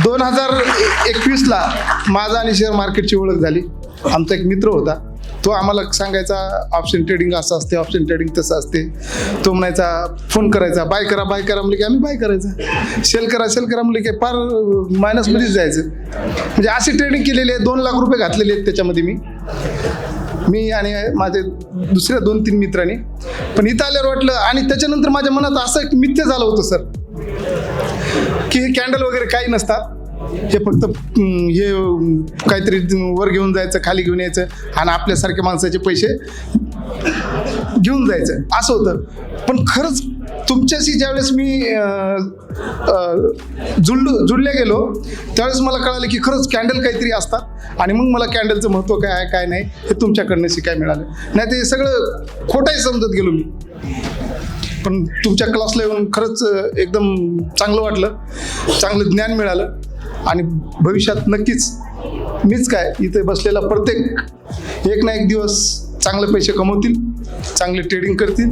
2021ला माझा आणि शेअर मार्केटची ओळख झाली. आमचा एक मित्र होता, तो आम्हाला सांगायचा ऑप्शन ट्रेडिंग असं असते, ऑप्शन ट्रेडिंग तसं असते. तो म्हणायचा, फोन करायचा, बाय करा म्हणले की आम्ही बाय करायचं, सेल करा म्हणले की फार मायनसमध्येच जायचं. म्हणजे अशी ट्रेडिंग केलेली आहे. 2 लाख रुपये घातलेले आहेत त्याच्यामध्ये मी आणि माझे दुसऱ्या 2-3 मित्रांनी. पण इथं आल्यावर वाटलं, आणि त्याच्यानंतर माझ्या मनात असं एक मिथ्य झालं होतं सर, की हे कॅन्डल वगैरे काही नसतात, हे फक्त हे काहीतरी वर घेऊन जायचं, खाली घेऊन यायचं आणि आपल्यासारख्या माणसाचे पैसे घेऊन जायचं, असं होतं. पण खरंच तुमच्याशी ज्यावेळेस मी जुळले गेलो त्यावेळेस मला कळालं की खरंच कॅन्डल काहीतरी असतात. आणि मग मला कॅन्डलचं महत्त्व काय आहे काय नाही हे तुमच्याकडनं शिकायला मिळालं. नाही ते सगळं खोटंही समजत गेलो मी. पण तुमच्या क्लासला येऊन खरंच एकदम चांगलं वाटलं, चांगलं ज्ञान मिळालं. आणि भविष्यात नक्कीच मीच काय इथे बसलेला प्रत्येक एक ना एक दिवस चांगले पैसे कमवतील, चांगले ट्रेडिंग करतील.